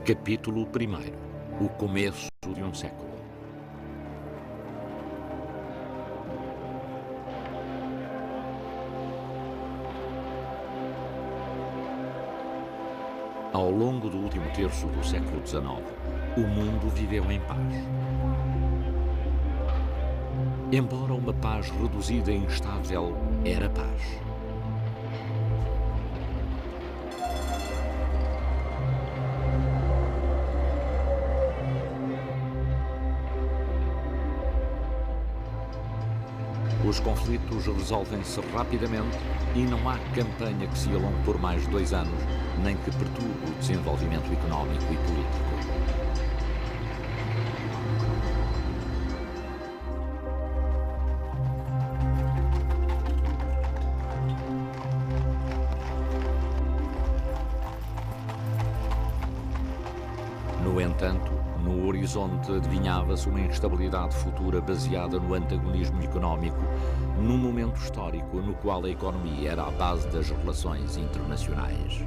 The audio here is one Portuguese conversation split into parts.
Capítulo 1. O começo de um século. Ao longo do último terço do século XIX, o mundo viveu em paz. Embora uma paz reduzida e instável, era paz. Os conflitos resolvem-se rapidamente e não há campanha que se alongue por mais de 2 anos, nem que perturbe o desenvolvimento económico e político. No entanto, no horizonte adivinhava-se uma instabilidade futura baseada no antagonismo económico, num momento histórico no qual a economia era a base das relações internacionais.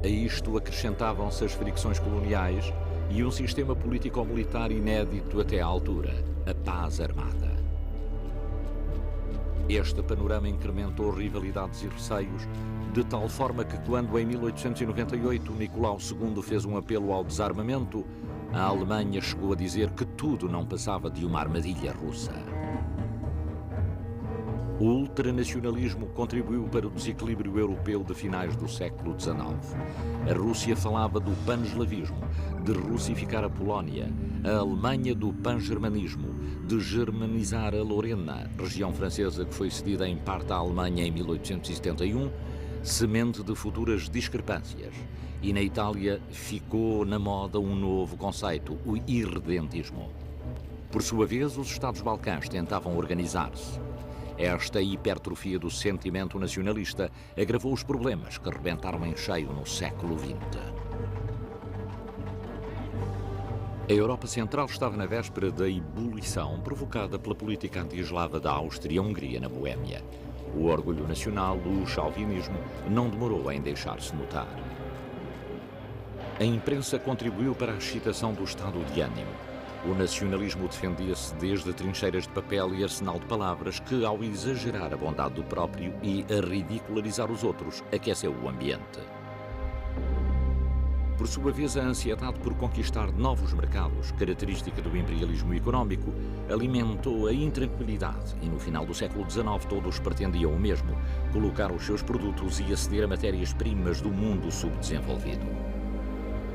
A isto acrescentavam-se as fricções coloniais e um sistema político-militar inédito até à altura, a paz armada. Este panorama incrementou rivalidades e receios, de tal forma que quando em 1898 Nicolau II fez um apelo ao desarmamento, a Alemanha chegou a dizer que tudo não passava de uma armadilha russa. O ultranacionalismo contribuiu para o desequilíbrio europeu de finais do século XIX. A Rússia falava do panslavismo, de russificar a Polónia, a Alemanha do pangermanismo, de germanizar a Lorena, região francesa que foi cedida em parte à Alemanha em 1871, semente de futuras discrepâncias. E na Itália ficou na moda um novo conceito, o irredentismo. Por sua vez, os Estados Balcãs tentavam organizar-se. Esta hipertrofia do sentimento nacionalista agravou os problemas que rebentaram em cheio no século XX. A Europa Central estava na véspera da ebulição provocada pela política anti-eslava da Áustria-Hungria na Boémia. O orgulho nacional, o chauvinismo, não demorou em deixar-se notar. A imprensa contribuiu para a excitação do estado de ânimo. O nacionalismo defendia-se desde trincheiras de papel e arsenal de palavras que, ao exagerar a bondade do próprio e a ridicularizar os outros, aqueceu o ambiente. Por sua vez, a ansiedade por conquistar novos mercados, característica do imperialismo económico, alimentou a intranquilidade e, no final do século XIX, todos pretendiam o mesmo, colocar os seus produtos e aceder a matérias-primas do mundo subdesenvolvido.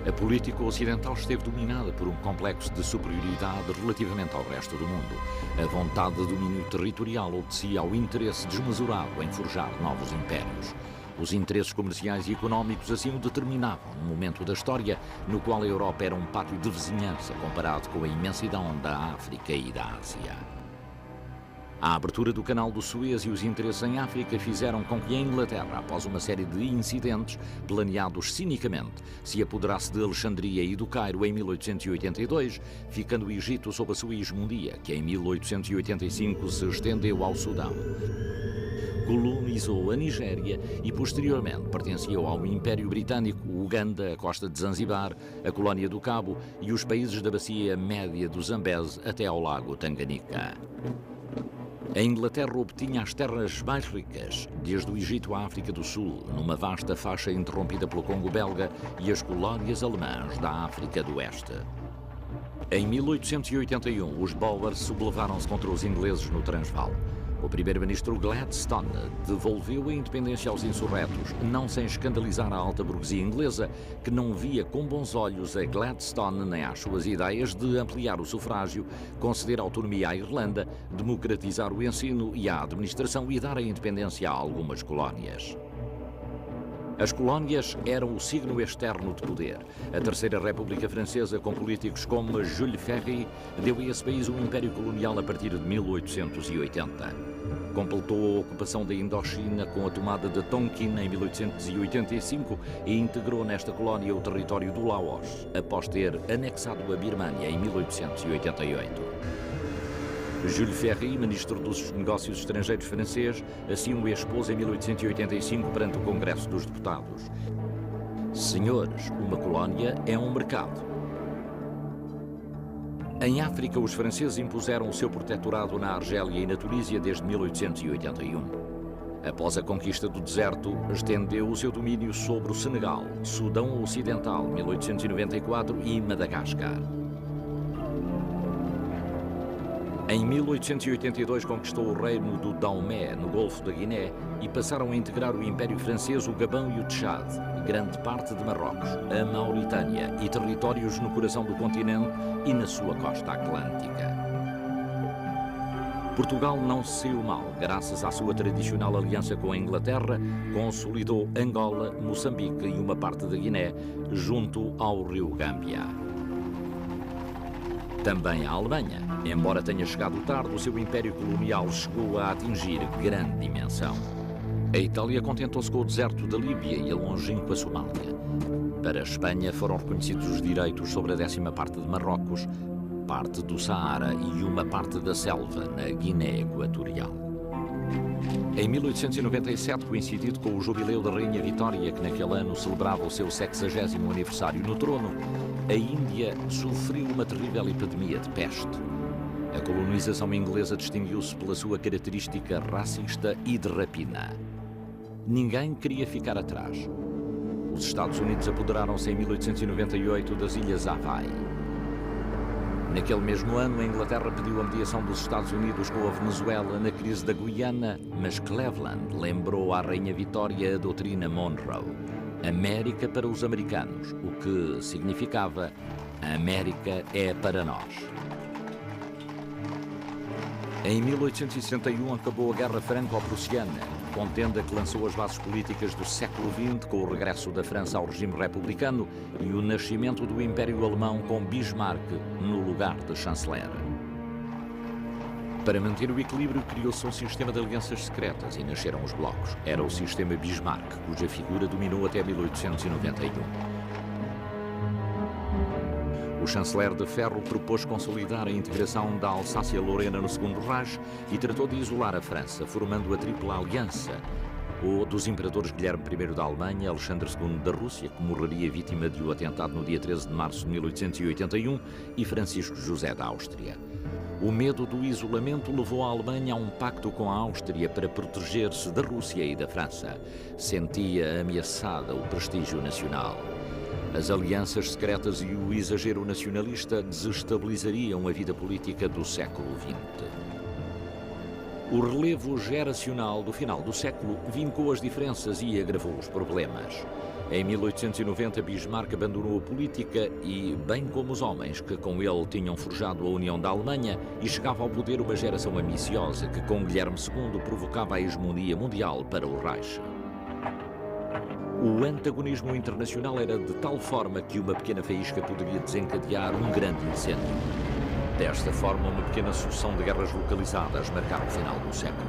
A política ocidental esteve dominada por um complexo de superioridade relativamente ao resto do mundo. A vontade de domínio territorial obedecia ao interesse desmesurado em forjar novos impérios. Os interesses comerciais e económicos assim o determinavam no momento da história no qual a Europa era um pátio de vizinhança comparado com a imensidão da África e da Ásia. A abertura do canal do Suez e os interesses em África fizeram com que a Inglaterra, após uma série de incidentes planeados cinicamente, se apoderasse de Alexandria e do Cairo em 1882, ficando o Egito sob a sua hegemonia, que em 1885 se estendeu ao Sudão. Colonizou a Nigéria e posteriormente pertenceu ao Império Britânico, Uganda, a costa de Zanzibar, a colónia do Cabo e os países da bacia média do Zambeze até ao lago Tanganica. A Inglaterra obtinha as terras mais ricas, desde o Egito à África do Sul, numa vasta faixa interrompida pelo Congo belga e as colónias alemãs da África do Oeste. Em 1881, os Boers sublevaram-se contra os ingleses no Transvaal. O primeiro-ministro Gladstone devolveu a independência aos insurretos, não sem escandalizar a alta burguesia inglesa, que não via com bons olhos a Gladstone nem às suas ideias de ampliar o sufrágio, conceder autonomia à Irlanda, democratizar o ensino e a administração e dar a independência a algumas colónias. As colónias eram o signo externo de poder. A Terceira República Francesa, com políticos como Jules Ferry, deu a esse país um império colonial a partir de 1880. Completou a ocupação da Indochina com a tomada de Tonkin em 1885 e integrou nesta colónia o território do Laos, após ter anexado a Birmânia em 1888. Jules Ferry, ministro dos Negócios Estrangeiros francês, assim o expôs em 1885 perante o Congresso dos Deputados. Senhores, uma colónia é um mercado. Em África, os franceses impuseram o seu protetorado na Argélia e na Tunísia desde 1881. Após a conquista do deserto, estendeu o seu domínio sobre o Senegal, Sudão Ocidental, 1894 e Madagascar. Em 1882 conquistou o reino do Daomé, no Golfo da Guiné, e passaram a integrar o Império Francês o Gabão e o Tchad, grande parte de Marrocos, a Mauritânia e territórios no coração do continente e na sua costa atlântica. Portugal não se saiu mal, graças à sua tradicional aliança com a Inglaterra, consolidou Angola, Moçambique e uma parte da Guiné, junto ao rio Gâmbia. Também a Alemanha, embora tenha chegado tarde, o seu império colonial chegou a atingir grande dimensão. A Itália contentou-se com o deserto da Líbia e a longínqua Somália. Para a Espanha foram reconhecidos os direitos sobre a 10ª parte de Marrocos, parte do Saara e uma parte da selva na Guiné Equatorial. Em 1897, coincidido com o jubileu da Rainha Vitória, que naquele ano celebrava o seu 60º aniversário no trono, a Índia sofreu uma terrível epidemia de peste. A colonização inglesa distinguiu-se pela sua característica racista e de rapina. Ninguém queria ficar atrás. Os Estados Unidos apoderaram-se em 1898 das Ilhas Hawaii. Naquele mesmo ano, a Inglaterra pediu a mediação dos Estados Unidos com a Venezuela na crise da Guiana, mas Cleveland lembrou à Rainha Vitória a doutrina Monroe. América para os americanos, o que significava a América é para nós. Em 1861 acabou a Guerra Franco-Prussiana, contenda que lançou as bases políticas do século XX com o regresso da França ao regime republicano e o nascimento do Império Alemão com Bismarck no lugar de chanceler. Para manter o equilíbrio, criou-se um sistema de alianças secretas e nasceram os blocos. Era o sistema Bismarck, cuja figura dominou até 1891. O chanceler de Ferro propôs consolidar a integração da Alsácia-Lorena no Segundo Reich e tratou de isolar a França, formando a Tripla Aliança, ou dos imperadores Guilherme I da Alemanha, Alexandre II da Rússia, que morreria vítima de um atentado no dia 13 de março de 1881, e Francisco José da Áustria. O medo do isolamento levou a Alemanha a um pacto com a Áustria para proteger-se da Rússia e da França. Sentia ameaçada o prestígio nacional. As alianças secretas e o exagero nacionalista desestabilizariam a vida política do século XX. O relevo geracional do final do século vincou as diferenças e agravou os problemas. Em 1890, Bismarck abandonou a política e, bem como os homens que com ele tinham forjado a união da Alemanha, e chegava ao poder uma geração ambiciosa que, com Guilherme II, provocava a hegemonia mundial para o Reich. O antagonismo internacional era de tal forma que uma pequena faísca poderia desencadear um grande incêndio. Desta forma, uma pequena sucessão de guerras localizadas marcava o final do século.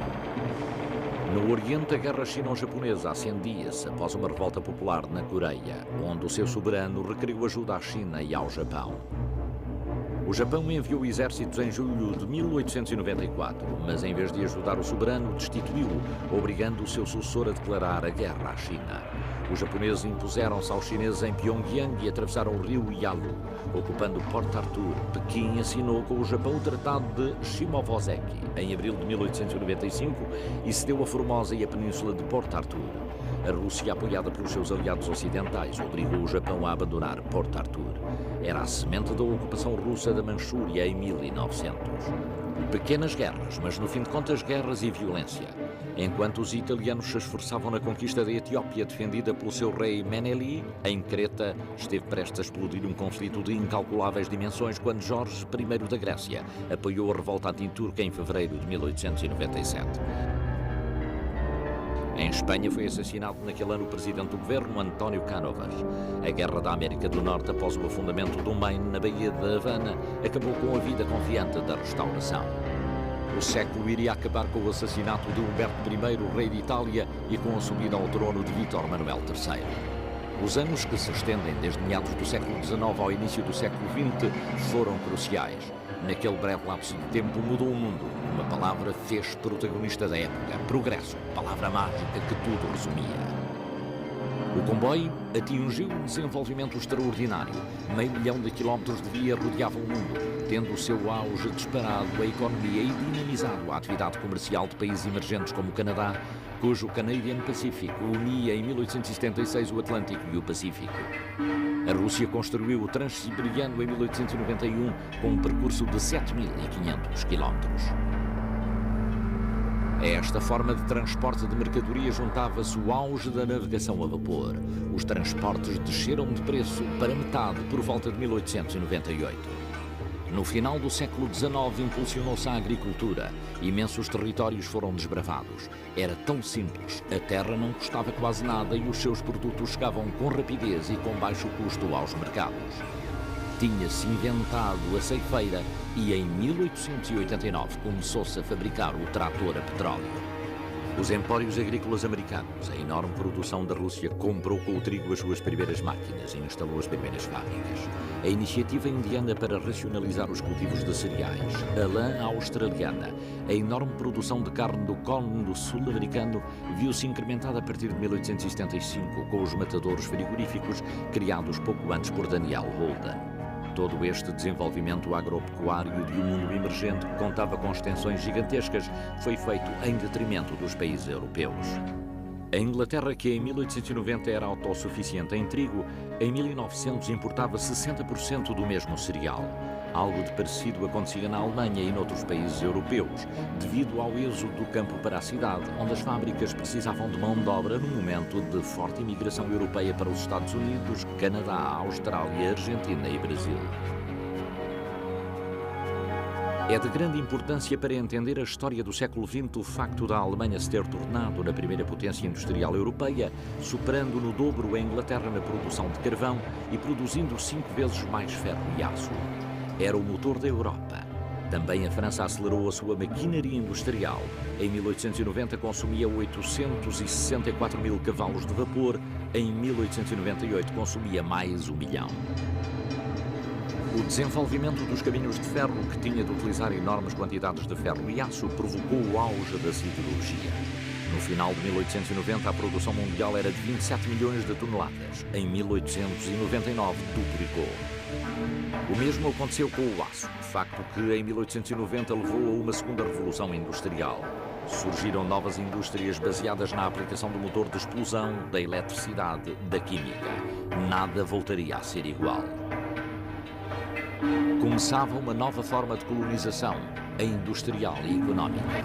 No Oriente, a guerra chino-japonesa acendia-se após uma revolta popular na Coreia, onde o seu soberano requeriu ajuda à China e ao Japão. O Japão enviou exércitos em julho de 1894, mas em vez de ajudar o soberano, destituiu-o, obrigando o seu sucessor a declarar a guerra à China. Os japoneses impuseram-se aos chineses em Pyongyang e atravessaram o rio Yalu. Ocupando Port Arthur, Pequim assinou com o Japão o Tratado de Shimonoseki em abril de 1895 e cedeu a Formosa e a península de Port Arthur. A Rússia, apoiada pelos seus aliados ocidentais, obrigou o Japão a abandonar Port Arthur. Era a semente da ocupação russa da Manchúria em 1900. Pequenas guerras, mas no fim de contas guerras e violência. Enquanto os italianos se esforçavam na conquista da Etiópia, defendida pelo seu rei Meneli, em Creta esteve prestes a explodir um conflito de incalculáveis dimensões quando Jorge I da Grécia apoiou a revolta anti-turca em fevereiro de 1897. Em Espanha foi assassinado naquele ano o presidente do governo, António Cánovas. A Guerra da América do Norte, após o afundamento do Maine na Baía de Havana, acabou com a vida confiante da restauração. O século iria acabar com o assassinato de Humberto I, rei de Itália, e com a subida ao trono de Vítor Manuel III. Os anos, que se estendem desde meados do século XIX ao início do século XX, foram cruciais. Naquele breve lapso de tempo mudou o mundo. Uma palavra fez protagonista da época: progresso, palavra mágica que tudo resumia. O comboio atingiu um desenvolvimento extraordinário. 500 000 de quilómetros de via rodeavam o mundo, tendo o seu auge disparado a economia e dinamizado a atividade comercial de países emergentes como o Canadá, cujo Canadian Pacific unia em 1876 o Atlântico e o Pacífico. A Rússia construiu o Transsiberiano em 1891 com um percurso de 7.500 quilómetros. A esta forma de transporte de mercadoria juntava-se o auge da navegação a vapor. Os transportes desceram de preço para metade por volta de 1898. No final do século XIX impulsionou-se a agricultura. Imensos territórios foram desbravados. Era tão simples, a terra não custava quase nada e os seus produtos chegavam com rapidez e com baixo custo aos mercados. Tinha-se inventado a ceifeira e em 1889 começou-se a fabricar o trator a petróleo. Os empórios agrícolas americanos, a enorme produção da Rússia, comprou com o trigo as suas primeiras máquinas e instalou as primeiras fábricas. A iniciativa indiana para racionalizar os cultivos de cereais, a lã australiana, a enorme produção de carne do Cone sul-americano viu-se incrementada a partir de 1875 com os matadouros frigoríficos criados pouco antes por Daniel Holden. Todo este desenvolvimento agropecuário de um mundo emergente que contava com extensões gigantescas foi feito em detrimento dos países europeus. A Inglaterra, que em 1890 era autossuficiente em trigo, em 1900 importava 60% do mesmo cereal. Algo de parecido acontecia na Alemanha e noutros países europeus, devido ao êxodo do campo para a cidade, onde as fábricas precisavam de mão de obra num momento de forte imigração europeia para os Estados Unidos, Canadá, Austrália, Argentina e Brasil. É de grande importância para entender a história do século XX o facto da Alemanha se ter tornado na primeira potência industrial europeia, superando no dobro a Inglaterra na produção de carvão e produzindo 5 vezes mais ferro e aço. Era o motor da Europa. Também a França acelerou a sua maquinaria industrial. Em 1890 consumia 864 mil cavalos de vapor, em 1898 consumia mais 1 milhão. O desenvolvimento dos caminhos de ferro, que tinha de utilizar enormes quantidades de ferro e aço, provocou o auge da siderurgia. No final de 1890, a produção mundial era de 27 milhões de toneladas. Em 1899, duplicou. O mesmo aconteceu com o aço, facto que em 1890 levou a uma segunda revolução industrial. Surgiram novas indústrias baseadas na aplicação do motor de explosão, da eletricidade, da química. Nada voltaria a ser igual. Começava uma nova forma de colonização, a industrial e económica.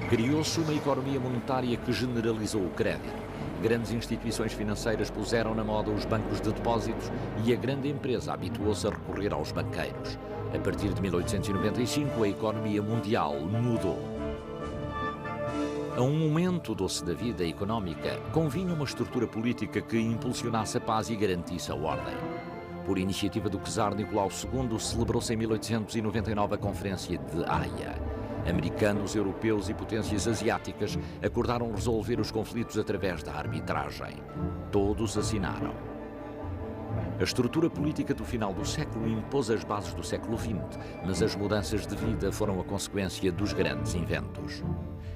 Criou-se uma economia monetária que generalizou o crédito. Grandes instituições financeiras puseram na moda os bancos de depósitos e a grande empresa habituou-se a recorrer aos banqueiros. A partir de 1895, a economia mundial mudou. A um momento doce da vida económica, convinha uma estrutura política que impulsionasse a paz e garantisse a ordem. Por iniciativa do czar Nicolau II, celebrou-se em 1899 a Conferência de Haia. Americanos, europeus e potências asiáticas acordaram resolver os conflitos através da arbitragem. Todos assinaram. A estrutura política do final do século impôs as bases do século XX, mas as mudanças de vida foram a consequência dos grandes inventos.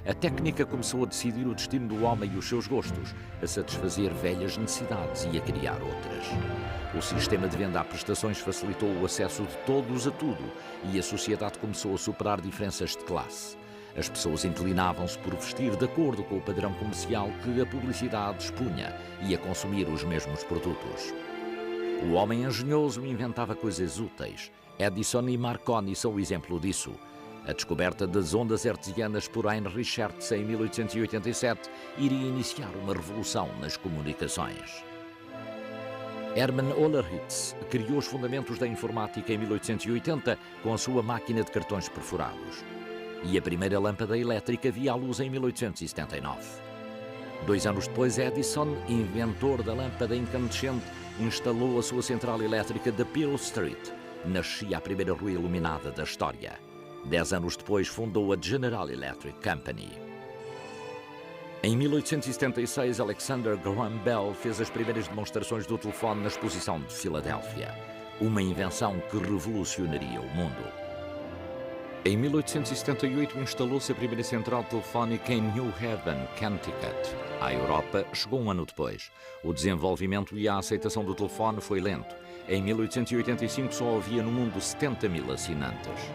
A técnica começou a decidir o destino do homem e os seus gostos, a satisfazer velhas necessidades e a criar outras. O sistema de venda a prestações facilitou o acesso de todos a tudo e a sociedade começou a superar diferenças de classe. As pessoas inclinavam-se por vestir de acordo com o padrão comercial que a publicidade expunha e a consumir os mesmos produtos. O homem engenhoso inventava coisas úteis. Edison e Marconi são o exemplo disso. A descoberta das ondas hertzianas por Heinrich Hertz em 1887 iria iniciar uma revolução nas comunicações. Hermann Oehlers criou os fundamentos da informática em 1880 com a sua máquina de cartões perfurados. E a primeira lâmpada elétrica via a luz em 1879. 2 anos depois, Edison, inventor da lâmpada incandescente, instalou a sua central elétrica da Peel Street. Nascia a primeira rua iluminada da história. 10 anos depois, fundou a General Electric Company. Em 1876, Alexander Graham Bell fez as primeiras demonstrações do telefone na Exposição de Filadélfia. Uma invenção que revolucionaria o mundo. Em 1878 instalou-se a primeira central telefónica em New Haven, Connecticut. À Europa chegou um ano depois. O desenvolvimento e a aceitação do telefone foi lento. Em 1885 só havia no mundo 70.000 assinantes.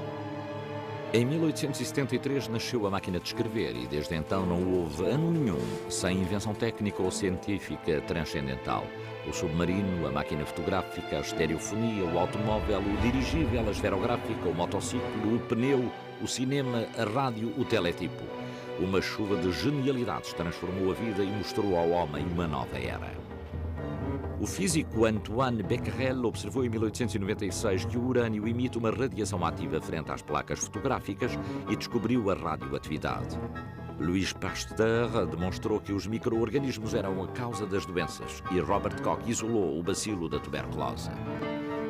Em 1873 nasceu a máquina de escrever e desde então não houve ano nenhum sem invenção técnica ou científica transcendental. O submarino, a máquina fotográfica, a estereofonia, o automóvel, o dirigível, a esferográfica, o motociclo, o pneu, o cinema, a rádio, o teletipo. Uma chuva de genialidades transformou a vida e mostrou ao homem uma nova era. O físico Antoine Becquerel observou em 1896 que o urânio emite uma radiação ativa frente às placas fotográficas e descobriu a radioatividade. Louis Pasteur demonstrou que os micro-organismos eram a causa das doenças e Robert Koch isolou o bacilo da tuberculose.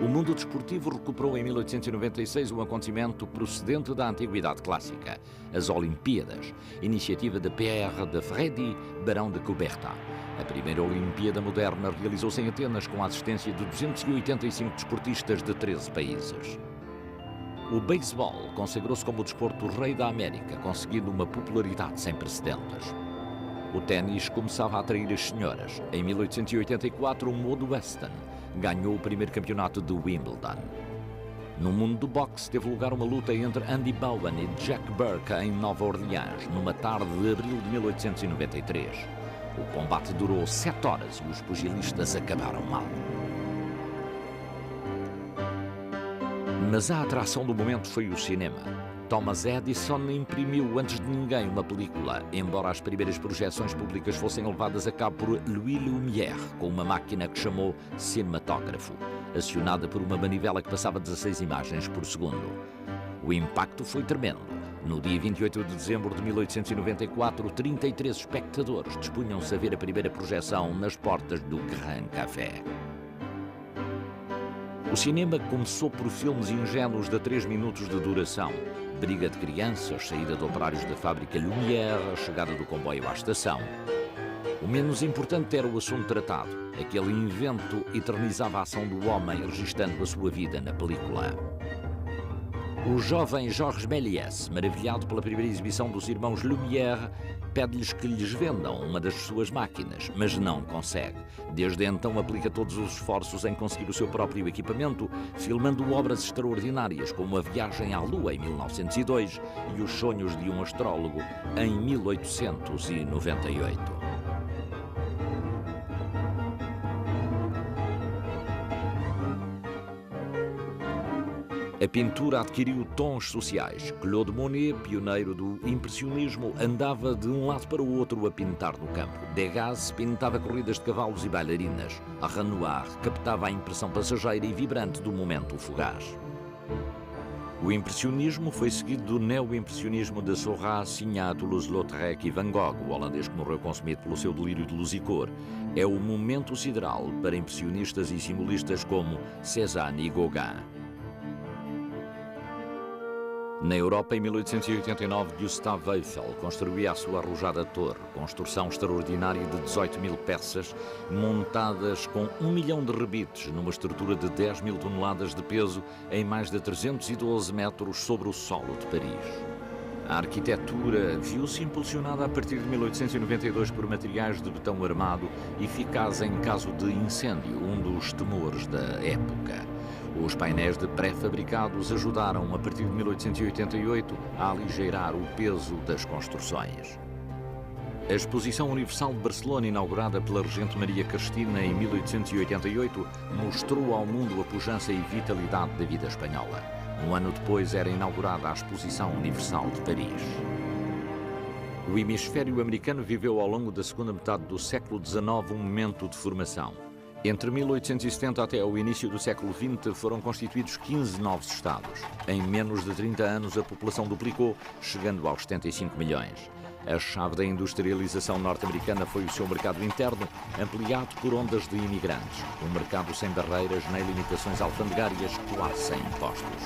O mundo desportivo recuperou em 1896 um acontecimento procedente da Antiguidade Clássica, as Olimpíadas, iniciativa de Pierre de Freddy, barão de Coubertin. A primeira Olimpíada moderna realizou-se em Atenas com a assistência de 285 desportistas de 13 países. O beisebol consagrou-se como o desporto rei da América, conseguindo uma popularidade sem precedentes. O ténis começava a atrair as senhoras. Em 1884, o Maud Weston ganhou o primeiro campeonato de Wimbledon. No mundo do boxe, teve lugar uma luta entre Andy Bowen e Jack Burke em Nova Orleans, numa tarde de abril de 1893. O combate durou 7 horas e os pugilistas acabaram mal. Mas a atração do momento foi o cinema. Thomas Edison imprimiu antes de ninguém uma película, embora as primeiras projeções públicas fossem levadas a cabo por Louis Lumière, com uma máquina que chamou cinematógrafo, acionada por uma manivela que passava 16 imagens por segundo. O impacto foi tremendo. No dia 28 de dezembro de 1894, 33 espectadores dispunham-se a ver a primeira projeção nas portas do Grand Café. O cinema começou por filmes ingênuos de 3 minutos de duração. Briga de crianças, saída de operários da fábrica Lumière, a chegada do comboio à estação. O menos importante era o assunto tratado. Aquele invento eternizava a ação do homem, registando a sua vida na película. O jovem Georges Méliès, maravilhado pela primeira exibição dos irmãos Lumière, pede-lhes que lhes vendam uma das suas máquinas, mas não consegue. Desde então aplica todos os esforços em conseguir o seu próprio equipamento, filmando obras extraordinárias como A Viagem à Lua em 1902 e Os Sonhos de um Astrólogo em 1898. A pintura adquiriu tons sociais. Claude Monet, pioneiro do impressionismo, andava de um lado para o outro a pintar no campo. Degas pintava corridas de cavalos e bailarinas. A Renoir captava a impressão passageira e vibrante do momento fugaz. O impressionismo foi seguido do neo-impressionismo de Seurat, Signac, Toulouse-Lautrec e Van Gogh, o holandês que morreu consumido pelo seu delírio de luz e cor. É o momento sideral para impressionistas e simbolistas como Cézanne e Gauguin. Na Europa, em 1889, Gustave Eiffel construía a sua arrojada torre, construção extraordinária de 18.000 peças, montadas com 1 milhão de rebites, numa estrutura de 10.000 toneladas de peso, em mais de 312 metros sobre o solo de Paris. A arquitetura viu-se impulsionada a partir de 1892 por materiais de betão armado, eficaz em caso de incêndio, um dos temores da época. Os painéis de pré-fabricados ajudaram, a partir de 1888, a aligeirar o peso das construções. A Exposição Universal de Barcelona, inaugurada pela Regente Maria Cristina em 1888, mostrou ao mundo a pujança e vitalidade da vida espanhola. Um ano depois era inaugurada a Exposição Universal de Paris. O hemisfério americano viveu ao longo da segunda metade do século XIX um momento de formação. Entre 1870 até o início do século XX foram constituídos 15 novos Estados. Em menos de 30 anos a população duplicou, chegando aos 75 milhões. A chave da industrialização norte-americana foi o seu mercado interno, ampliado por ondas de imigrantes. Um mercado sem barreiras nem limitações alfandegárias, quase sem impostos.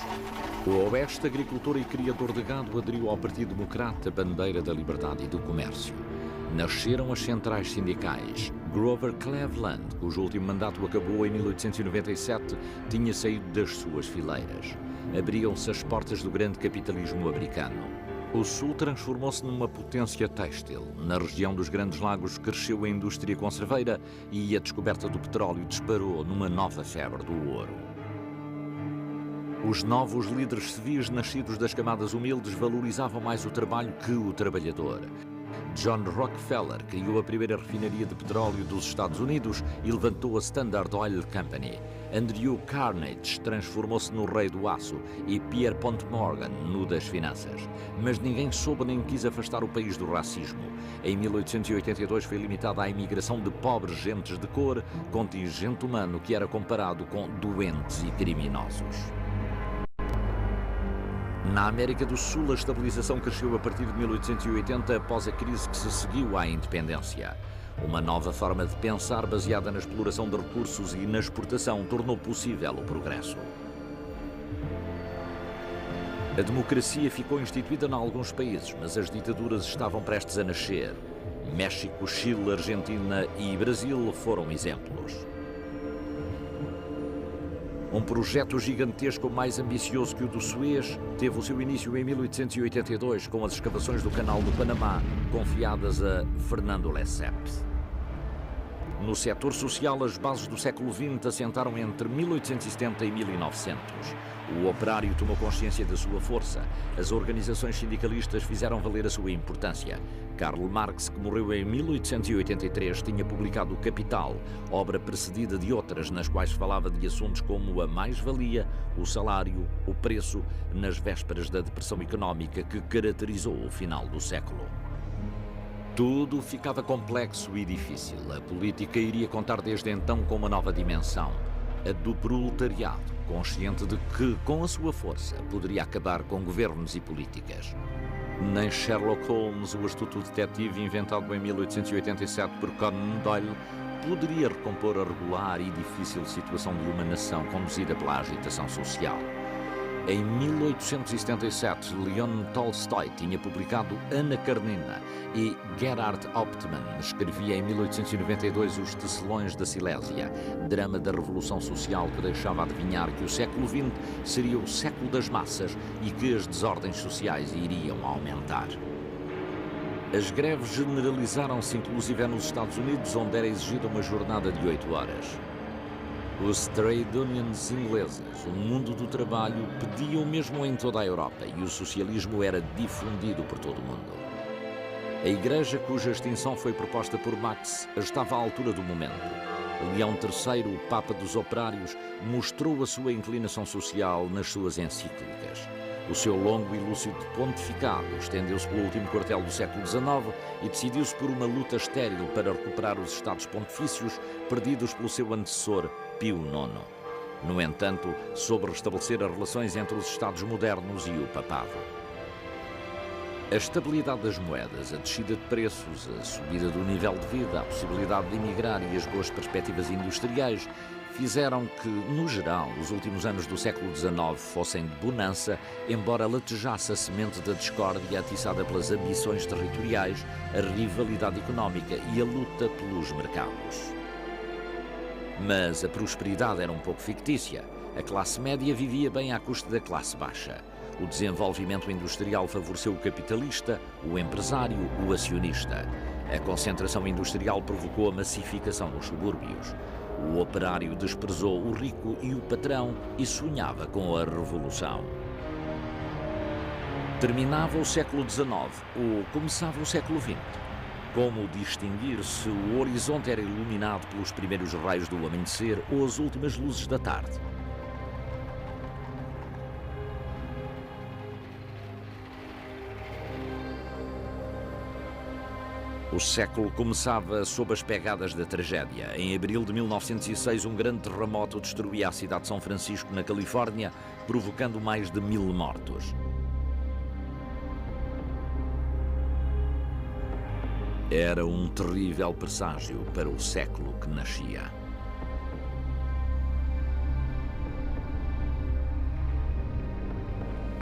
O Oeste, agricultor e criador de gado, aderiu ao Partido Democrata, bandeira da liberdade e do comércio. Nasceram as centrais sindicais. Grover Cleveland, cujo último mandato acabou em 1897, tinha saído das suas fileiras. abriam-se as portas do grande capitalismo americano. O Sul transformou-se numa potência têxtil. Na região dos Grandes Lagos cresceu a indústria conserveira e a descoberta do petróleo disparou numa nova febre do ouro. Os novos líderes civis nascidos das camadas humildes valorizavam mais o trabalho que o trabalhador. John Rockefeller criou a primeira refinaria de petróleo dos Estados Unidos e levantou a Standard Oil Company. Andrew Carnegie transformou-se no rei do aço e Pierpont Morgan no das finanças. Mas ninguém soube nem quis afastar o país do racismo. Em 1882 foi limitada a imigração de pobres gentes de cor, contingente humano que era comparado com doentes e criminosos. Na América do Sul, a estabilização cresceu a partir de 1880 após a crise que se seguiu à independência. Uma nova forma de pensar baseada na exploração de recursos e na exportação tornou possível o progresso. A democracia ficou instituída em alguns países, mas as ditaduras estavam prestes a nascer. México, Chile, Argentina e Brasil foram exemplos. Um projeto gigantesco mais ambicioso que o do Suez teve o seu início em 1882 com as escavações do Canal do Panamá, confiadas a Fernando Lesseps. No setor social, as bases do século XX assentaram entre 1870 e 1900. O operário tomou consciência da sua força. As organizações sindicalistas fizeram valer a sua importância. Karl Marx, que morreu em 1883, tinha publicado O Capital, obra precedida de outras nas quais falava de assuntos como a mais-valia, o salário, o preço, nas vésperas da depressão económica que caracterizou o final do século. Tudo ficava complexo e difícil. A política iria contar desde então com uma nova dimensão, a do proletariado, consciente de que, com a sua força, poderia acabar com governos e políticas. Nem Sherlock Holmes, o astuto detetive inventado em 1887 por Conan Doyle, poderia recompor a regular e difícil situação de uma nação conduzida pela agitação social. Em 1877, Leon Tolstói tinha publicado Ana Karenina e Gerhard Hauptmann escrevia em 1892 Os Tecelões da Silésia, drama da Revolução Social que deixava adivinhar que o século XX seria o século das massas e que as desordens sociais iriam aumentar. As greves generalizaram-se inclusive nos Estados Unidos, onde era exigida uma jornada de 8 horas. Os trade unions ingleses, o mundo do trabalho, pediam mesmo em toda a Europa e o socialismo era difundido por todo o mundo. A Igreja, cuja extinção foi proposta por Marx, estava à altura do momento. Leão III, o Papa dos Operários, mostrou a sua inclinação social nas suas encíclicas. O seu longo e lúcido pontificado estendeu-se pelo último quartel do século XIX e decidiu-se por uma luta estéril para recuperar os Estados Pontifícios perdidos pelo seu antecessor, Pio IX. No entanto, soube restabelecer as relações entre os Estados modernos e o Papado. A estabilidade das moedas, a descida de preços, a subida do nível de vida, a possibilidade de emigrar e as boas perspectivas industriais fizeram que, no geral, os últimos anos do século XIX fossem de bonança, embora latejasse a semente da discórdia atiçada pelas ambições territoriais, a rivalidade económica e a luta pelos mercados. Mas a prosperidade era um pouco fictícia. A classe média vivia bem à custa da classe baixa. O desenvolvimento industrial favoreceu o capitalista, o empresário, o acionista. A concentração industrial provocou a massificação nos subúrbios. O operário desprezou o rico e o patrão e sonhava com a revolução. Terminava o século XIX ou começava o século XX? Como distinguir se o horizonte era iluminado pelos primeiros raios do amanhecer ou as últimas luzes da tarde? O século começava sob as pegadas da tragédia. Em abril de 1906, um grande terremoto destruía a cidade de São Francisco, na Califórnia, provocando mais de 1000 mortos. Era um terrível presságio para o século que nascia.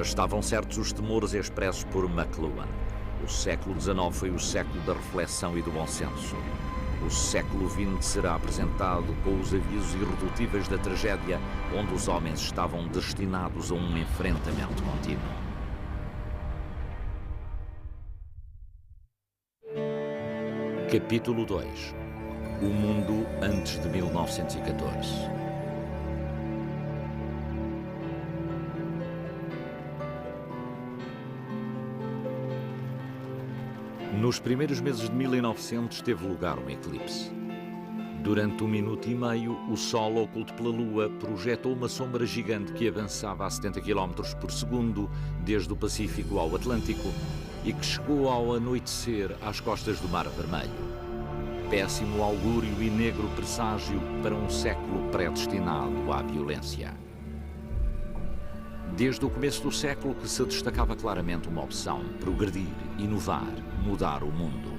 Estavam certos os temores expressos por McLuhan. O século XIX foi o século da reflexão e do bom senso. O século XX será apresentado com os avisos irredutíveis da tragédia, onde os homens estavam destinados a um enfrentamento contínuo. Capítulo 2. O mundo antes de 1914. Nos primeiros meses de 1900 teve lugar um eclipse. Durante 1 minuto e meio, o Sol, oculto pela Lua, projetou uma sombra gigante que avançava a 70 km por segundo desde o Pacífico ao Atlântico e que chegou ao anoitecer às costas do Mar Vermelho. Péssimo augúrio e negro presságio para um século predestinado à violência. Desde o começo do século que se destacava claramente uma opção: progredir, inovar, mudar o mundo.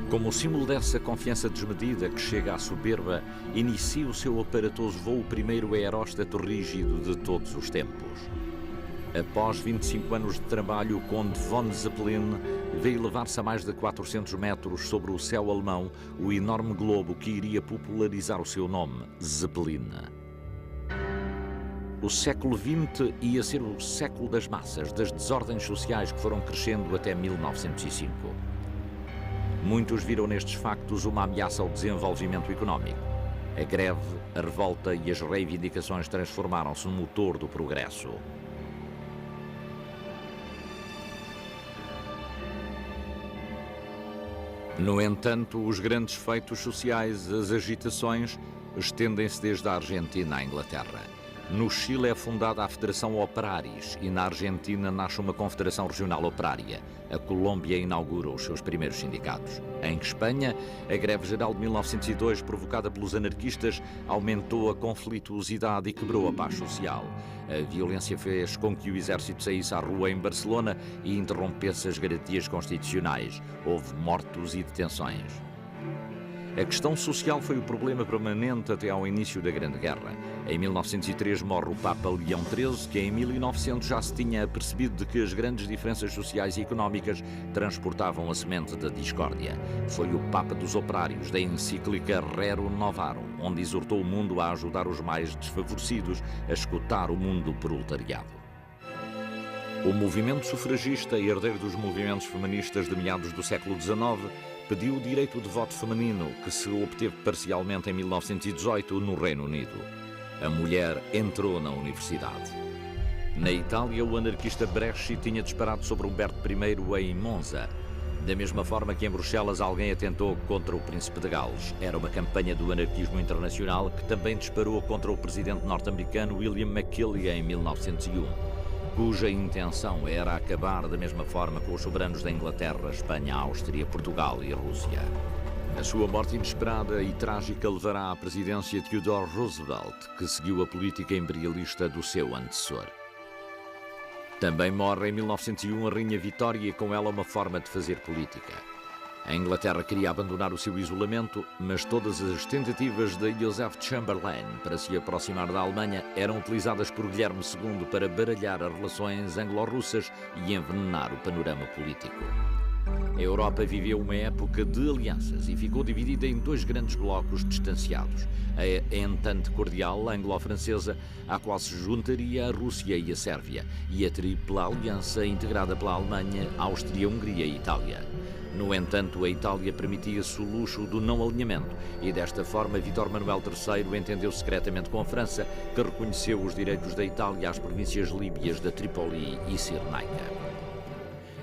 Como símbolo dessa confiança desmedida que chega à soberba, inicia o seu aparatoso voo o primeiro aeróstato rígido de todos os tempos. Após 25 anos de trabalho, o conde von Zeppelin veio elevar-se a mais de 400 metros sobre o céu alemão o enorme globo que iria popularizar o seu nome, Zeppelin. O século XX ia ser o século das massas, das desordens sociais que foram crescendo até 1905. Muitos viram nestes factos uma ameaça ao desenvolvimento económico. A greve, a revolta e as reivindicações transformaram-se no motor do progresso. No entanto, os grandes feitos sociais, as agitações, estendem-se desde a Argentina à Inglaterra. No Chile é fundada a Federação Operaris e na Argentina nasce uma Confederação Regional Operária. A Colômbia inaugura os seus primeiros sindicatos. Em Espanha, a greve geral de 1902, provocada pelos anarquistas, aumentou a conflituosidade e quebrou a paz social. A violência fez com que o exército saísse à rua em Barcelona e interrompesse as garantias constitucionais. Houve mortos e detenções. A questão social foi o problema permanente até ao início da Grande Guerra. Em 1903 morre o Papa Leão XIII, que em 1900 já se tinha apercebido de que as grandes diferenças sociais e económicas transportavam a semente da discórdia. Foi o Papa dos Operários, da encíclica Rerum Novarum, onde exortou o mundo a ajudar os mais desfavorecidos, a escutar o mundo proletariado. O movimento sufragista, herdeiro dos movimentos feministas de meados do século XIX, pediu o direito de voto feminino, que se obteve parcialmente em 1918 no Reino Unido. A mulher entrou na universidade. Na Itália, o anarquista Bresci tinha disparado sobre Humberto I em Monza. Da mesma forma que em Bruxelas alguém atentou contra o príncipe de Gales. Era uma campanha do anarquismo internacional que também disparou contra o presidente norte-americano William McKinley em 1901. Cuja intenção era acabar da mesma forma com os soberanos da Inglaterra, Espanha, Áustria, Portugal e Rússia. A sua morte inesperada e trágica levará à presidência de Theodore Roosevelt, que seguiu a política imperialista do seu antecessor. Também morre em 1901 a Rainha Vitória e com ela uma forma de fazer política. A Inglaterra queria abandonar o seu isolamento, mas todas as tentativas de Joseph Chamberlain para se aproximar da Alemanha eram utilizadas por Guilherme II para baralhar as relações anglo-russas e envenenar o panorama político. A Europa viveu uma época de alianças e ficou dividida em dois grandes blocos distanciados. A Entente Cordial anglo-francesa, à qual se juntaria a Rússia e a Sérvia, e a Tripla Aliança integrada pela Alemanha, Áustria, Hungria e Itália. No entanto, a Itália permitia-se o luxo do não alinhamento e, desta forma, Vítor Manuel III entendeu secretamente com a França, que reconheceu os direitos da Itália às províncias líbias da Trípoli e Cirenaica.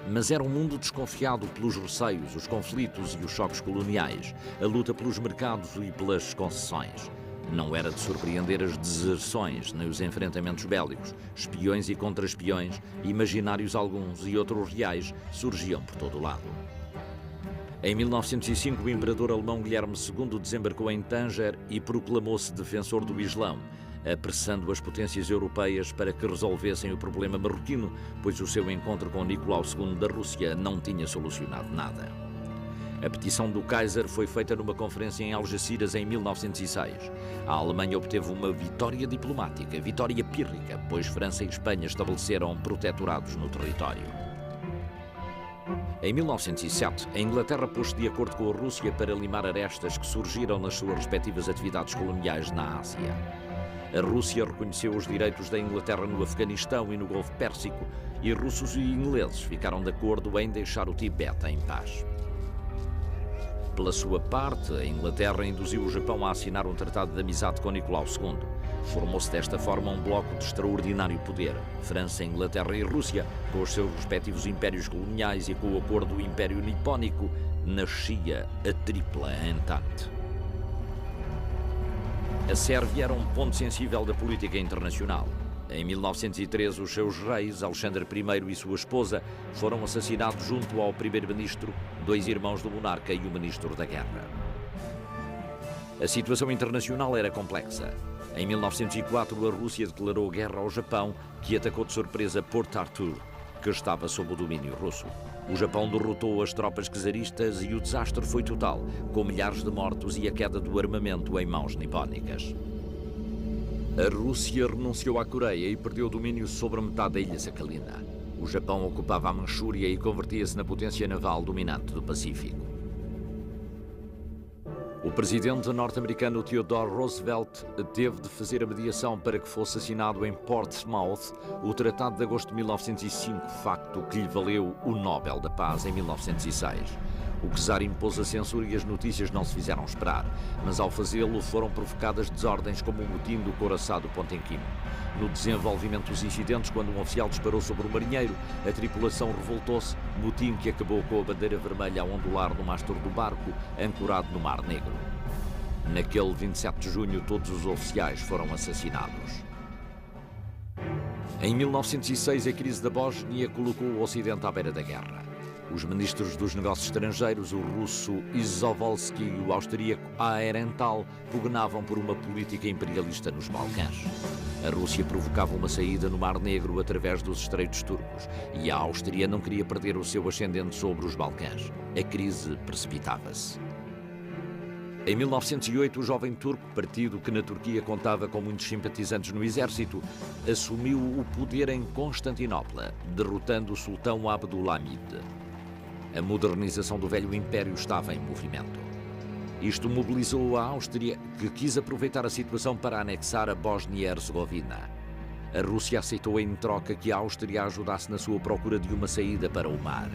Mas era um mundo desconfiado pelos receios, os conflitos e os choques coloniais, a luta pelos mercados e pelas concessões. Não era de surpreender as deserções nem os enfrentamentos bélicos. Espiões e contra-espiões, imaginários alguns e outros reais, surgiam por todo o lado. Em 1905, o imperador alemão Guilherme II desembarcou em Tanger e proclamou-se defensor do Islão, apressando as potências europeias para que resolvessem o problema marroquino, pois o seu encontro com Nicolau II da Rússia não tinha solucionado nada. A petição do Kaiser foi feita numa conferência em Algeciras em 1906. A Alemanha obteve uma vitória diplomática, vitória pírrica, pois França e Espanha estabeleceram protetorados no território. Em 1907, a Inglaterra pôs-se de acordo com a Rússia para limar arestas que surgiram nas suas respectivas atividades coloniais na Ásia. A Rússia reconheceu os direitos da Inglaterra no Afeganistão e no Golfo Pérsico, e russos e ingleses ficaram de acordo em deixar o Tibete em paz. Pela sua parte, a Inglaterra induziu o Japão a assinar um tratado de amizade com Nicolau II. Formou-se desta forma um bloco de extraordinário poder. França, Inglaterra e Rússia, com os seus respectivos impérios coloniais e com o acordo do Império Nipónico, nascia a Tripla Entente. A Sérvia era um ponto sensível da política internacional. Em 1913, os seus reis, Alexandre I e sua esposa, foram assassinados junto ao primeiro-ministro, dois irmãos do monarca e o ministro da guerra. A situação internacional era complexa. Em 1904, a Rússia declarou guerra ao Japão, que atacou de surpresa Port Arthur, que estava sob o domínio russo. O Japão derrotou as tropas czaristas e o desastre foi total, com milhares de mortos e a queda do armamento em mãos nipónicas. A Rússia renunciou à Coreia e perdeu o domínio sobre metade da ilha Sakhalina. O Japão ocupava a Manchúria e convertia-se na potência naval dominante do Pacífico. O presidente norte-americano Theodore Roosevelt teve de fazer a mediação para que fosse assinado em Portsmouth o Tratado de Agosto de 1905, facto que lhe valeu o Nobel da Paz em 1906. O czar impôs a censura e as notícias não se fizeram esperar, mas ao fazê-lo foram provocadas desordens como o motim do couraçado Potemkin. No desenvolvimento dos incidentes, quando um oficial disparou sobre o marinheiro, a tripulação revoltou-se, motim que acabou com a bandeira vermelha a ondular no mastro do barco, ancorado no Mar Negro. Naquele 27 de junho, todos os oficiais foram assassinados. Em 1906, a crise da Bósnia colocou o Ocidente à beira da guerra. Os ministros dos negócios estrangeiros, o russo Izovolsky e o austríaco Aehrenthal, pugnavam por uma política imperialista nos Balcãs. A Rússia provocava uma saída no Mar Negro através dos Estreitos Turcos e a Áustria não queria perder o seu ascendente sobre os Balcãs. A crise precipitava-se. Em 1908, o jovem turco, partido que na Turquia contava com muitos simpatizantes no exército, assumiu o poder em Constantinopla, derrotando o sultão Abdulhamid. A modernização do velho império estava em movimento. Isto mobilizou a Áustria, que quis aproveitar a situação para anexar a Bósnia e Herzegovina. A Rússia aceitou em troca que a Áustria ajudasse na sua procura de uma saída para o mar.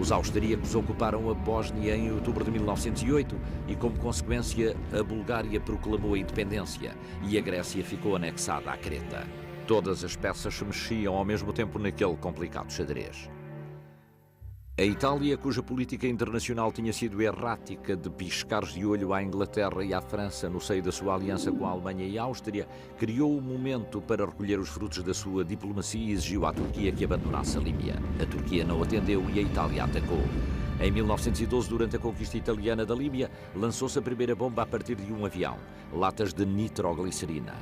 Os austríacos ocuparam a Bósnia em outubro de 1908 e, como consequência, a Bulgária proclamou a independência e a Grécia ficou anexada à Creta. Todas as peças se mexiam ao mesmo tempo naquele complicado xadrez. A Itália, cuja política internacional tinha sido errática de piscares de olho à Inglaterra e à França no seio da sua aliança com a Alemanha e a Áustria, criou o momento para recolher os frutos da sua diplomacia e exigiu à Turquia que abandonasse a Líbia. A Turquia não atendeu e a Itália atacou. Em 1912, durante a conquista italiana da Líbia, lançou-se a primeira bomba a partir de um avião, latas de nitroglicerina.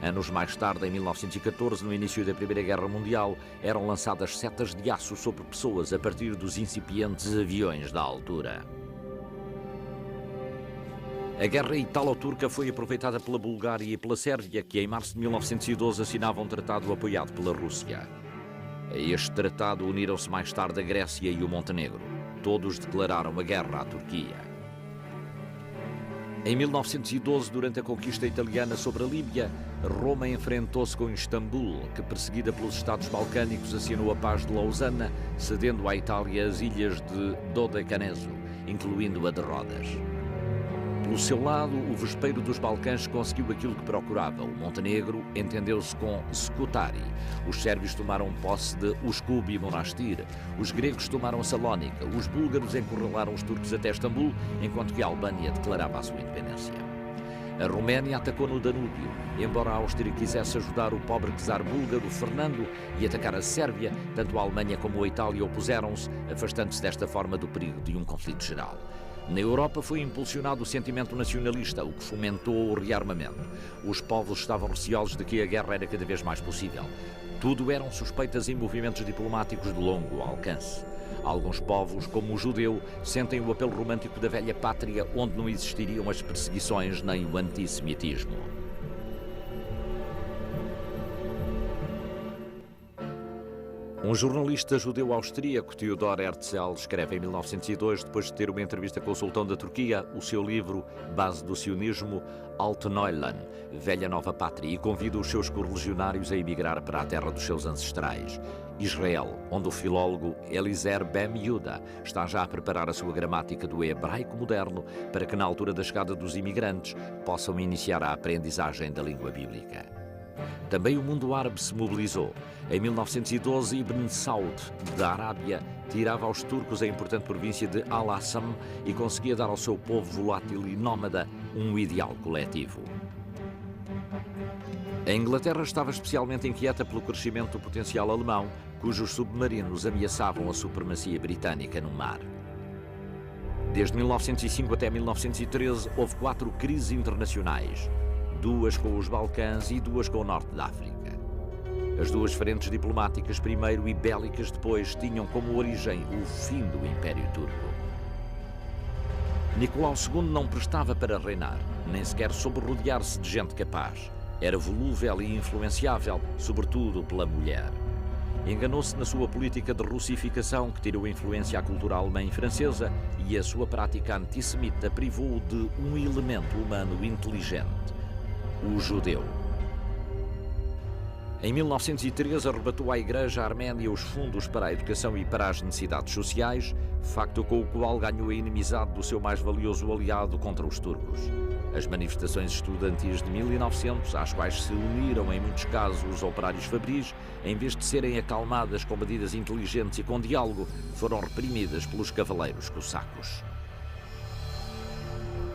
Anos mais tarde, em 1914, no início da Primeira Guerra Mundial, eram lançadas setas de aço sobre pessoas a partir dos incipientes aviões da altura. A guerra italo-turca foi aproveitada pela Bulgária e pela Sérvia, que em março de 1912 assinavam um tratado apoiado pela Rússia. A este tratado uniram-se mais tarde a Grécia e o Montenegro. Todos declararam a guerra à Turquia. Em 1912, durante a conquista italiana sobre a Líbia, Roma enfrentou-se com Istambul, que, perseguida pelos Estados balcânicos, assinou a paz de Lausana, cedendo à Itália as ilhas de Dodecaneso, incluindo a de Rodas. Pelo seu lado, o vespeiro dos Balcãs conseguiu aquilo que procurava. O Montenegro entendeu-se com Scutari. Os sérvios tomaram posse de Uscubi e Monastir. Os gregos tomaram Salónica. Os búlgaros encurralaram os turcos até Istambul, enquanto que a Albânia declarava a sua independência. A Roménia atacou no Danúbio, embora a Áustria quisesse ajudar o pobre czar búlgaro Fernando e atacar a Sérvia, tanto a Alemanha como a Itália opuseram-se, afastando-se desta forma do perigo de um conflito geral. Na Europa foi impulsionado o sentimento nacionalista, o que fomentou o rearmamento. Os povos estavam receosos de que a guerra era cada vez mais possível. Tudo eram suspeitas e movimentos diplomáticos de longo alcance. Alguns povos, como o judeu, sentem o apelo romântico da velha pátria, onde não existiriam as perseguições nem o antissemitismo. Um jornalista judeu-austríaco, Theodor Herzl, escreve em 1902, depois de ter uma entrevista com o sultão da Turquia, o seu livro Base do Sionismo, Alte Neuland, Velha Nova Pátria, e convida os seus correligionários a emigrar para a terra dos seus ancestrais, Israel, onde o filólogo Eliezer Ben Yehuda está já a preparar a sua gramática do hebraico moderno para que, na altura da chegada dos imigrantes, possam iniciar a aprendizagem da língua bíblica. Também o mundo árabe se mobilizou. Em 1912, Ibn Saud, da Arábia, tirava aos turcos a importante província de Al-Assam e conseguia dar ao seu povo volátil e nómada um ideal coletivo. A Inglaterra estava especialmente inquieta pelo crescimento do potencial alemão, cujos submarinos ameaçavam a supremacia britânica no mar. Desde 1905 até 1913, houve 4 crises internacionais, 2 com os Balcãs e 2 com o norte da África. As 2 frentes diplomáticas primeiro e bélicas depois tinham como origem o fim do Império Turco. Nicolau II não prestava para reinar, nem sequer soube rodear-se de gente capaz. Era volúvel e influenciável, sobretudo pela mulher. Enganou-se na sua política de russificação, que tirou influência à cultura alemã e francesa, e a sua prática antissemita privou-o de um elemento humano inteligente: o judeu. Em 1913, arrebatou à Igreja Arménia os fundos para a educação e para as necessidades sociais, facto com o qual ganhou a inimizade do seu mais valioso aliado contra os turcos. As manifestações estudantis de 1900, às quais se uniram em muitos casos os operários fabris, em vez de serem acalmadas com medidas inteligentes e com diálogo, foram reprimidas pelos cavaleiros cossacos.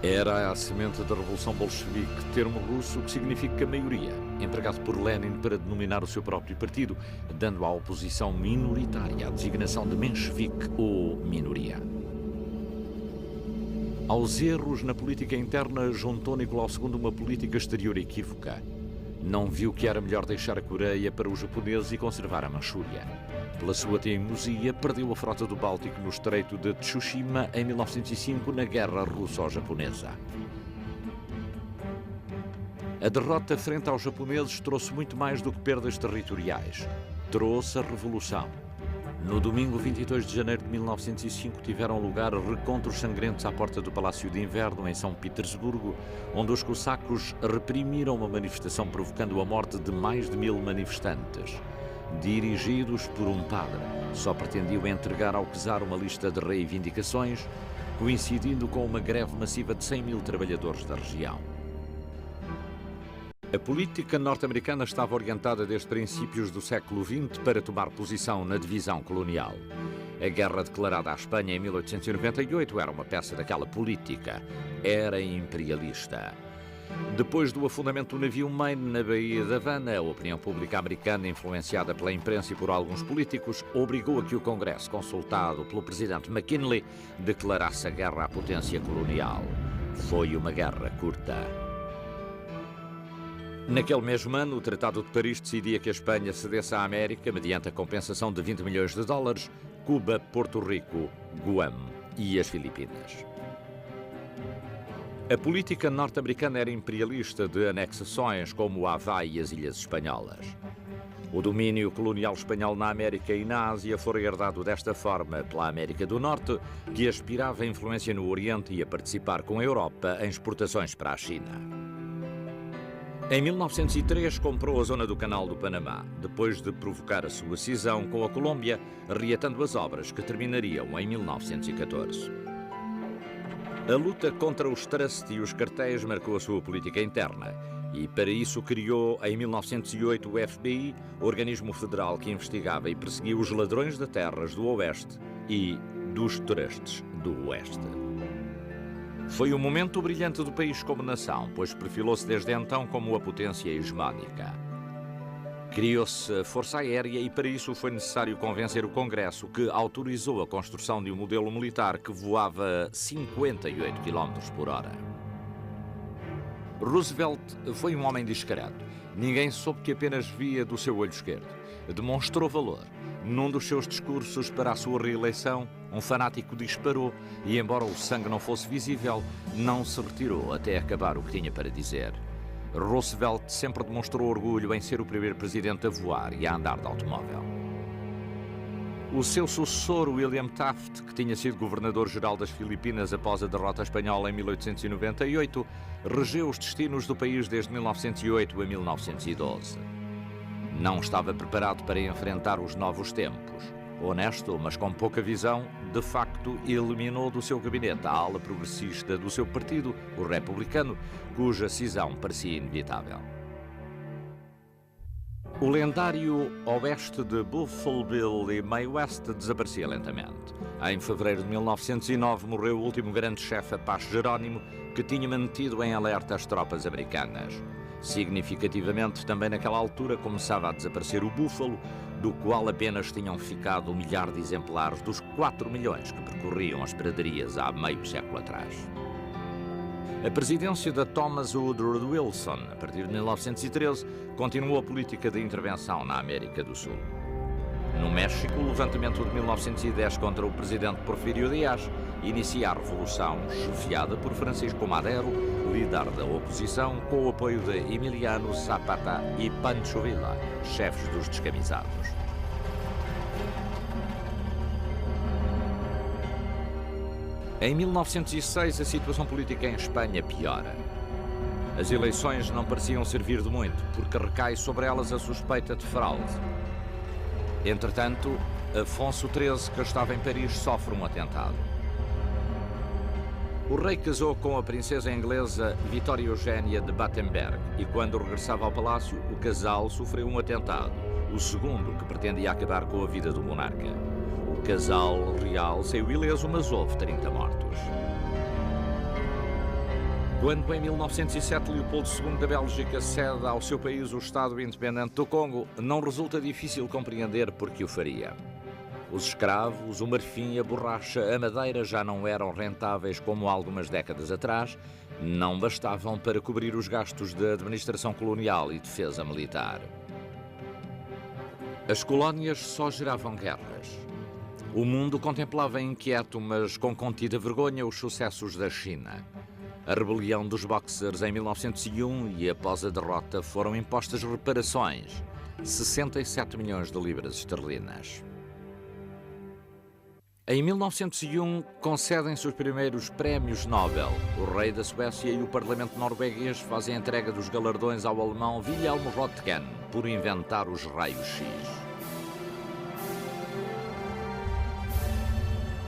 Era a semente da Revolução Bolchevique, termo russo que significa maioria, empregado por Lenin para denominar o seu próprio partido, dando à oposição minoritária a designação de menshevik ou minoria. Aos erros na política interna juntou Nicolau II uma política exterior equívoca. Não viu que era melhor deixar a Coreia para os japoneses e conservar a Manchúria. Pela sua teimosia, perdeu a frota do Báltico no Estreito de Tsushima em 1905, na Guerra Russo-Japonesa. A derrota frente aos japoneses trouxe muito mais do que perdas territoriais. Trouxe a Revolução. No domingo 22 de janeiro de 1905 tiveram lugar recontros sangrentos à porta do Palácio de Inverno, em São Petersburgo, onde os cossacos reprimiram uma manifestação provocando a morte de mais de 1000 manifestantes. Dirigidos por um padre, só pretendiam entregar ao czar uma lista de reivindicações, coincidindo com uma greve massiva de 100.000 trabalhadores da região. A política norte-americana estava orientada desde princípios do século XX para tomar posição na divisão colonial. A guerra declarada à Espanha em 1898 era uma peça daquela política. Era imperialista. Depois do afundamento do navio Maine na Baía de Havana, a opinião pública americana, influenciada pela imprensa e por alguns políticos, obrigou a que o Congresso, consultado pelo presidente McKinley, declarasse a guerra à potência colonial. Foi uma guerra curta. Naquele mesmo ano, o Tratado de Paris decidia que a Espanha cedesse à América, mediante a compensação de 20 milhões de dólares, Cuba, Porto Rico, Guam e as Filipinas. A política norte-americana era imperialista, de anexações como o Havaí e as Ilhas Espanholas. O domínio colonial espanhol na América e na Ásia foi herdado desta forma pela América do Norte, que aspirava a influência no Oriente e a participar com a Europa em exportações para a China. Em 1903 comprou a zona do Canal do Panamá, depois de provocar a sua cisão com a Colômbia, reatando as obras que terminariam em 1914. A luta contra os trusts e os cartéis marcou a sua política interna e, para isso, criou em 1908 o FBI, organismo federal que investigava e perseguia os ladrões de terras do Oeste e dos trusts do Oeste. Foi um momento brilhante do país como nação, pois perfilou-se desde então como a potência hegemónica. Criou-se a Força Aérea e para isso foi necessário convencer o Congresso, que autorizou a construção de um modelo militar que voava 58 km por hora. Roosevelt foi um homem discreto. Ninguém soube que apenas via do seu olho esquerdo. Demonstrou valor. Num dos seus discursos para a sua reeleição, um fanático disparou e, embora o sangue não fosse visível, não se retirou até acabar o que tinha para dizer. Roosevelt sempre demonstrou orgulho em ser o primeiro presidente a voar e a andar de automóvel. O seu sucessor, William Taft, que tinha sido governador-geral das Filipinas após a derrota espanhola em 1898, regeu os destinos do país desde 1908 a 1912. Não estava preparado para enfrentar os novos tempos. Honesto, mas com pouca visão, de facto eliminou do seu gabinete a ala progressista do seu partido, o republicano, cuja cisão parecia inevitável. O lendário oeste de Buffalo Bill e Mae West desaparecia lentamente. Em fevereiro de 1909 morreu o último grande chefe Apache Jerónimo, que tinha mantido em alerta as tropas americanas. Significativamente, também naquela altura começava a desaparecer o búfalo, do qual apenas tinham ficado 1 milhar de exemplares dos 4 milhões que percorriam as praderias há meio século atrás. A presidência de Thomas Woodrow Wilson, a partir de 1913, continuou a política de intervenção na América do Sul. No México, o levantamento de 1910 contra o presidente Porfirio Díaz inicia a revolução, chefiada por Francisco Madero, líder da oposição, com o apoio de Emiliano Zapata e Pancho Villa, chefes dos descamisados. Em 1906, a situação política em Espanha piora. As eleições não pareciam servir de muito, porque recai sobre elas a suspeita de fraude. Entretanto, Afonso XIII, que estava em Paris, sofre um atentado. O rei casou com a princesa inglesa Vitória Eugénia de Battenberg e, quando regressava ao palácio, o casal sofreu um atentado, o segundo que pretendia acabar com a vida do monarca. O casal real saiu ileso, mas houve 30 mortos. Quando, em 1907, Leopoldo II da Bélgica cede ao seu país o Estado independente do Congo, não resulta difícil compreender por que o faria. Os escravos, o marfim, a borracha, a madeira já não eram rentáveis como há algumas décadas atrás, não bastavam para cobrir os gastos de administração colonial e defesa militar. As colónias só geravam guerras. O mundo contemplava inquieto, mas com contida vergonha, os sucessos da China. A rebelião dos Boxers em 1901 e após a derrota foram impostas reparações, 67 milhões de libras esterlinas. Em 1901, concedem-se os primeiros prémios Nobel. O rei da Suécia e o parlamento norueguês fazem a entrega dos galardões ao alemão Wilhelm Röntgen por inventar os raios-x.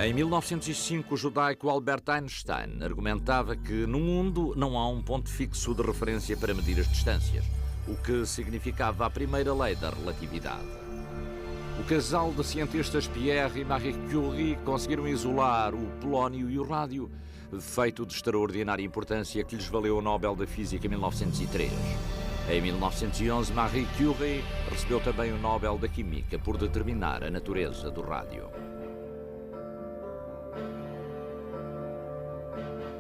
Em 1905, o judaico Albert Einstein argumentava que no mundo não há um ponto fixo de referência para medir as distâncias, o que significava a primeira lei da relatividade. O casal de cientistas Pierre e Marie Curie conseguiram isolar o polónio e o rádio, feito de extraordinária importância que lhes valeu o Nobel da Física em 1903. Em 1911, Marie Curie recebeu também o Nobel da Química por determinar a natureza do rádio.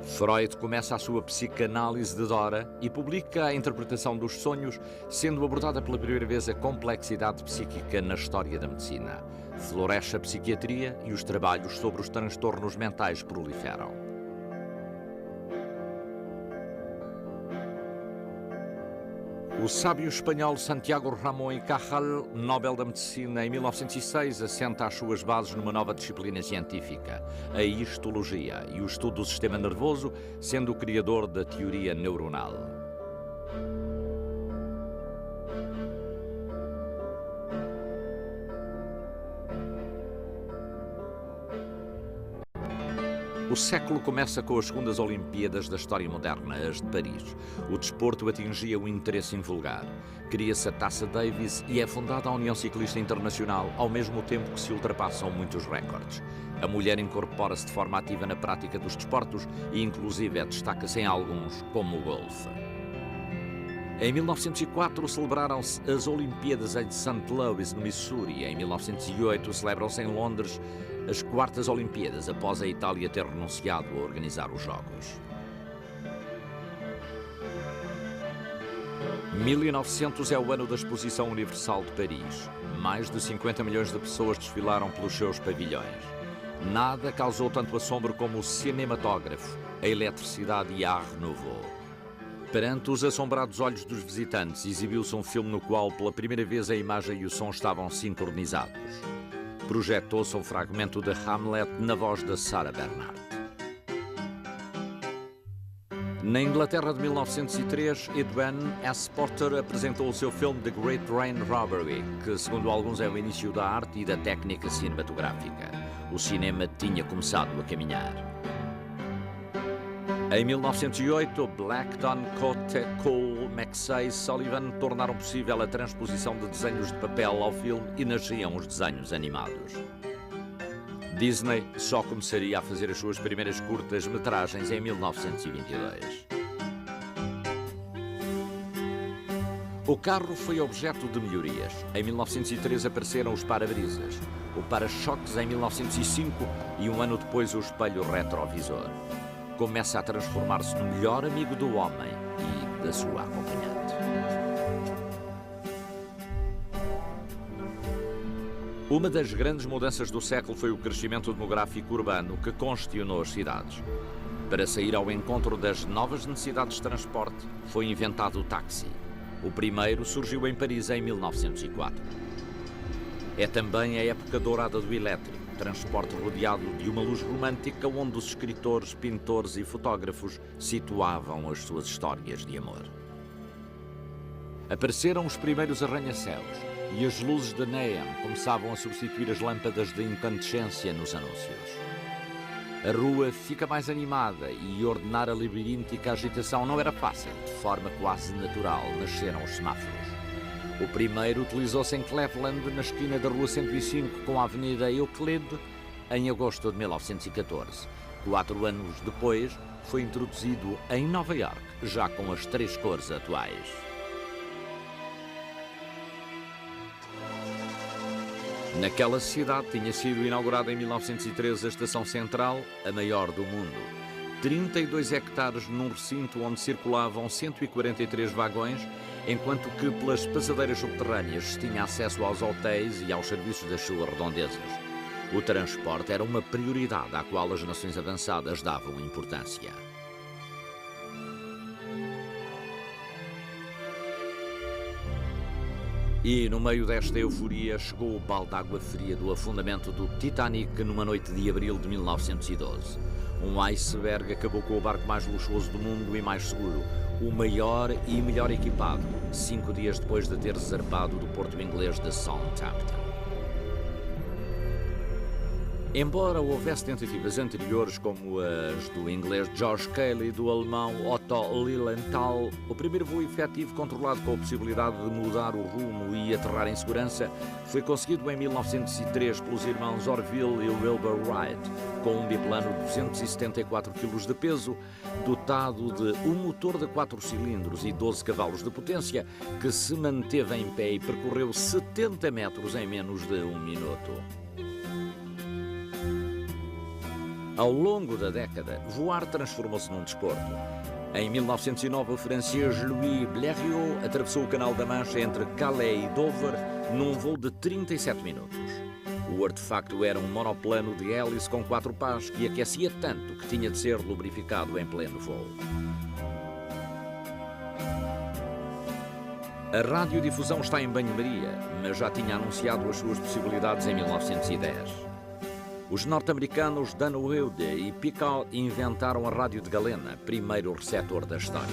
Freud começa a sua psicanálise de Dora e publica a interpretação dos sonhos, sendo abordada pela primeira vez a complexidade psíquica na história da medicina. Floresce a psiquiatria e os trabalhos sobre os transtornos mentais proliferam. O sábio espanhol Santiago Ramón y Cajal, Nobel da Medicina em 1906, assenta as suas bases numa nova disciplina científica, a histologia e o estudo do sistema nervoso, sendo o criador da teoria neuronal. O século começa com as segundas Olimpíadas da história moderna, as de Paris. O desporto atingia um interesse invulgar. Cria-se a Taça Davis e é fundada a União Ciclista Internacional, ao mesmo tempo que se ultrapassam muitos recordes. A mulher incorpora-se de forma ativa na prática dos desportos e, inclusive, destaca-se em alguns, como o golfe. Em 1904 celebraram-se as Olimpíadas em St. Louis, no Missouri. Em 1908 celebram-se em Londres as quartas Olimpíadas, após a Itália ter renunciado a organizar os Jogos. 1900 é o ano da Exposição Universal de Paris. Mais de 50 milhões de pessoas desfilaram pelos seus pavilhões. Nada causou tanto assombro como o cinematógrafo, a eletricidade e a Art Nouveau. Perante os assombrados olhos dos visitantes, exibiu-se um filme no qual, pela primeira vez, a imagem e o som estavam sincronizados. projetou-se um fragmento de Hamlet na voz de Sarah Bernhardt. Na Inglaterra de 1903, Edwin S. Porter apresentou o seu filme The Great Train Robbery, que, segundo alguns, é o início da arte e da técnica cinematográfica. O cinema tinha começado a caminhar. Em 1908, Blackton, Cote, Cole, Maxey e Sullivan tornaram possível a transposição de desenhos de papel ao filme e nasciam os desenhos animados. Disney só começaria a fazer as suas primeiras curtas-metragens em 1922. O carro foi objeto de melhorias. Em 1903 apareceram os para-brisas, o para-choques em 1905 e um ano depois o espelho retrovisor. Começa a transformar-se no melhor amigo do homem e da sua acompanhante. Uma das grandes mudanças do século foi o crescimento demográfico urbano que congestionou as cidades. Para sair ao encontro das novas necessidades de transporte, foi inventado o táxi. O primeiro surgiu em Paris em 1904. É também a época dourada do elétrico, transporte rodeado de uma luz romântica onde os escritores, pintores e fotógrafos situavam as suas histórias de amor. Apareceram os primeiros arranha-céus e as luzes de neon começavam a substituir as lâmpadas de incandescência nos anúncios. A rua fica mais animada e ordenar a labiríntica agitação não era fácil. De forma quase natural nasceram os semáforos. O primeiro utilizou-se em Cleveland, na esquina da Rua 105 com a Avenida Euclide, em agosto de 1914. 4 anos depois, foi introduzido em Nova Iorque, já com as 3 cores atuais. Naquela cidade tinha sido inaugurada em 1913 a Estação Central, a maior do mundo. 32 hectares num recinto onde circulavam 143 vagões, enquanto que pelas passadeiras subterrâneas se tinha acesso aos hotéis e aos serviços das suas redondezas. O transporte era uma prioridade à qual as nações avançadas davam importância. E no meio desta euforia chegou o balde de água fria do afundamento do Titanic numa noite de abril de 1912. Um iceberg acabou com o barco mais luxuoso do mundo e mais seguro, o maior e melhor equipado, 5 dias depois de ter zarpado do porto inglês de Southampton. Embora houvesse tentativas anteriores, como as do inglês George Cayley e do alemão Otto Lilienthal, o primeiro voo efetivo, controlado com a possibilidade de mudar o rumo e aterrar em segurança, foi conseguido em 1903 pelos irmãos Orville e Wilbur Wright, com um biplano de 274 kg de peso, dotado de um motor de 4 cilindros e 12 cavalos de potência, que se manteve em pé e percorreu 70 metros em menos de 1 minuto. Ao longo da década, voar transformou-se num desporto. Em 1909, o francês Louis Blériot atravessou o Canal da Mancha entre Calais e Dover num voo de 37 minutos. O artefacto era um monoplano de hélice com 4 pás que aquecia tanto que tinha de ser lubrificado em pleno voo. A radiodifusão está em banho-maria, mas já tinha anunciado as suas possibilidades em 1910. Os norte-americanos Dan Wilde e Pickall inventaram a rádio de galena, primeiro receptor da história.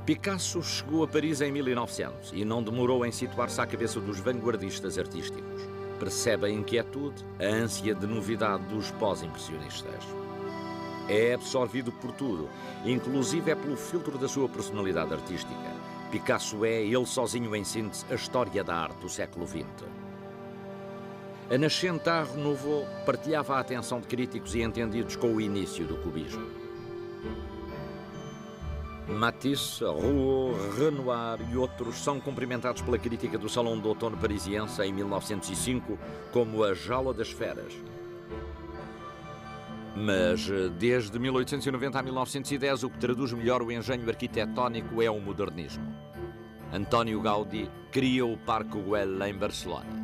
Picasso chegou a Paris em 1900 e não demorou em situar-se à cabeça dos vanguardistas artísticos. Percebe a inquietude, a ânsia de novidade dos pós-impressionistas. É absorvido por tudo, inclusive é pelo filtro da sua personalidade artística. Picasso é, ele sozinho em síntese, a história da arte do século XX. A nascente Art Nouveau partilhava a atenção de críticos e entendidos com o início do cubismo. Matisse, Rouault, Renoir e outros são cumprimentados pela crítica do Salão de Outono parisiense em 1905 como a jaula das feras. Mas desde 1890 a 1910 o que traduz melhor o engenho arquitetónico é o modernismo. António Gaudí cria o Parque Güell em Barcelona.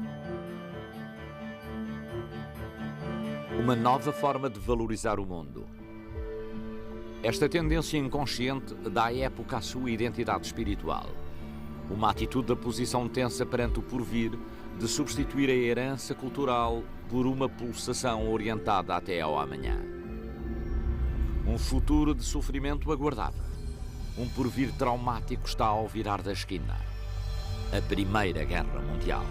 Uma nova forma de valorizar o mundo. Esta tendência inconsciente dá à época a sua identidade espiritual. Uma atitude da posição tensa perante o porvir, de substituir a herança cultural por uma pulsação orientada até ao amanhã. Um futuro de sofrimento aguardava. Um porvir traumático está ao virar da esquina. A Primeira Guerra Mundial.